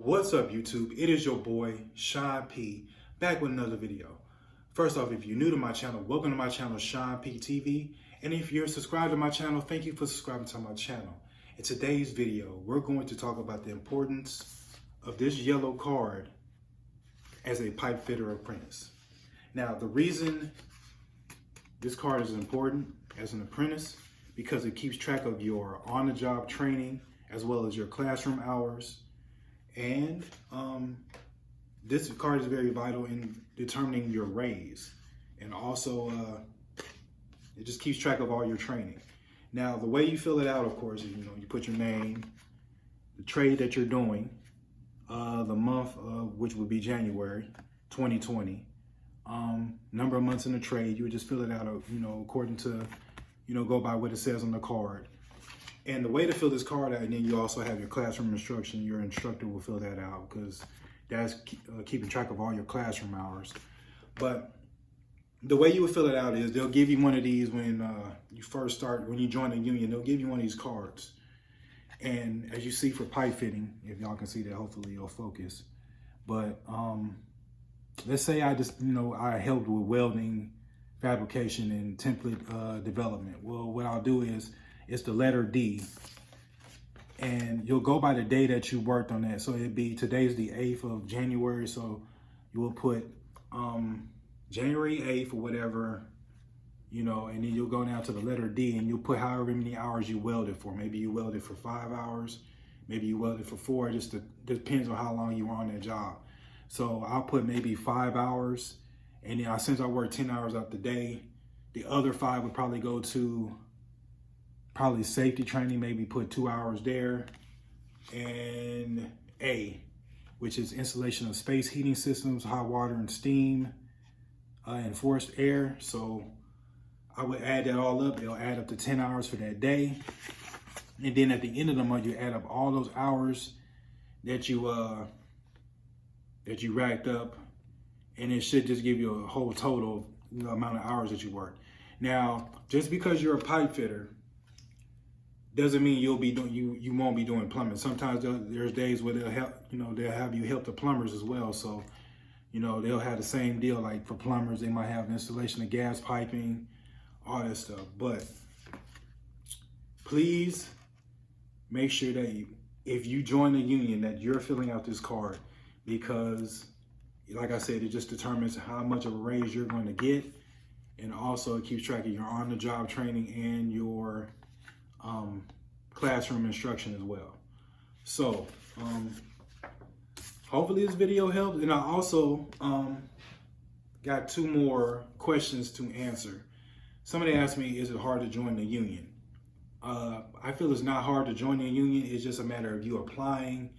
What's up, YouTube? It is your boy, Sean P, back with another video. First off, if you're new to my channel, welcome to my channel, Sean P TV. And if you're subscribed to my channel, thank you for subscribing to my channel. In today's video, we're going to talk about the importance of this yellow card as a pipe fitter apprentice. Now, the reason this card is important as an apprentice, because it keeps track of your on-the-job training as well as your classroom hours. And this card is very vital in determining your raise. And also, it just keeps track of all your training. Now, the way you fill it out, of course, is, you put your name, the trade that you're doing, the month, which would be January 2020, number of months in the trade. You would just fill it out, according to, go by what it says on the card. And the way to fill this card out, and then you also have your classroom instruction. Your instructor will fill that out because that's keeping track of all your classroom hours. But the way you would fill it out is they'll give you one of these when you first start, when you join the union, they'll give you one of these cards. And as you see for pipe fitting, if y'all can see that, hopefully you'll focus. But let's say I just, I helped with welding, fabrication, and template development. Well, what I'll do is, it's the letter D, and you'll go by the day that you worked on that. So it'd be, today's the 8th of January, so you will put January 8th or whatever, and then you'll go down to the letter D, and you'll put however many hours you welded for. Maybe you welded for 5 hours, maybe you welded for 4, just depends on how long you were on that job. So I'll put maybe 5 hours, and then since I worked 10 hours out the day, the other 5 would probably go to probably safety training, maybe put 2 hours there. And A, which is installation of space heating systems, hot water and steam, and forced air. So I would add that all up. It'll add up to 10 hours for that day. And then at the end of the month, you add up all those hours that you racked up, and it should just give you a whole total amount of hours that you worked. Now, just because you're a pipe fitter doesn't mean you'll be doing, you won't be doing plumbing. Sometimes there's days where they'll help, they'll have you help the plumbers as well. So, they'll have the same deal. Like for plumbers, they might have installation of gas piping, all that stuff. But please make sure that if you join the union, that you're filling out this card, because like I said, it just determines how much of a raise you're going to get. And also it keeps track of your on-the-job training and your classroom instruction as well. So hopefully this video helped. And I also got 2 more questions to answer. Somebody asked me, is it hard to join the union? I feel it's not hard to join the union. It's just a matter of you applying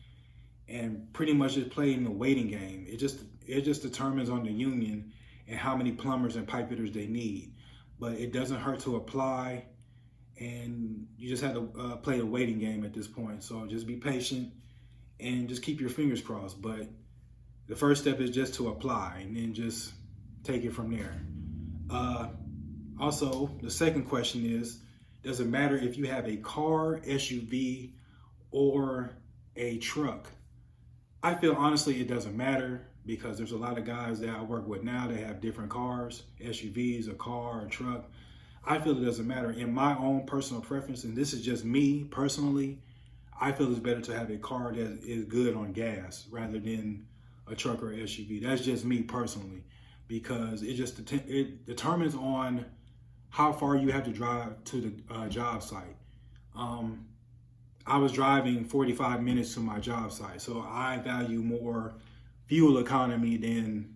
and pretty much just playing the waiting game. It just determines on the union and how many plumbers and pipe fitters they need. But it doesn't hurt to apply, and you just have to play the waiting game at this point. So just be patient and just keep your fingers crossed. But the first step is just to apply, and then just take it from there. Also, the second question is, does it matter if you have a car, SUV, or a truck? I feel honestly it doesn't matter, because there's a lot of guys that I work with now that have different cars, SUVs, a car, a truck. I feel it doesn't matter. In my own personal preference, and this is just me personally, I feel it's better to have a car that is good on gas rather than a truck or SUV. That's just me personally, because it determines on how far you have to drive to the job site. I was driving 45 minutes to my job site, so I value more fuel economy than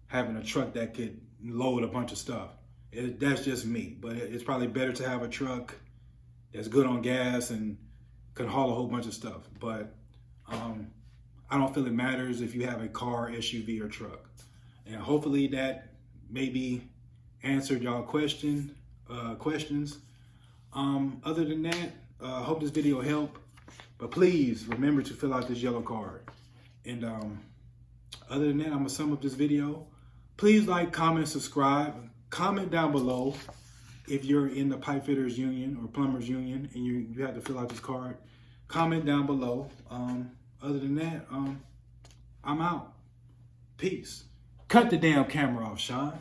having a truck that could load a bunch of stuff. That's just me, but it's probably better to have a truck that's good on gas and can haul a whole bunch of stuff. But I don't feel it matters if you have a car, SUV, or truck. And hopefully that maybe answered y'all questions. Other than that, I hope this video helped. But please remember to fill out this yellow card. And other than that, I'm gonna sum up this video. Please like, comment, subscribe. Comment down below if you're in the Pipefitters union or Plumbers union and you have to fill out this card. Comment down below. Other than that, I'm out. Peace. Cut the damn camera off, Sean.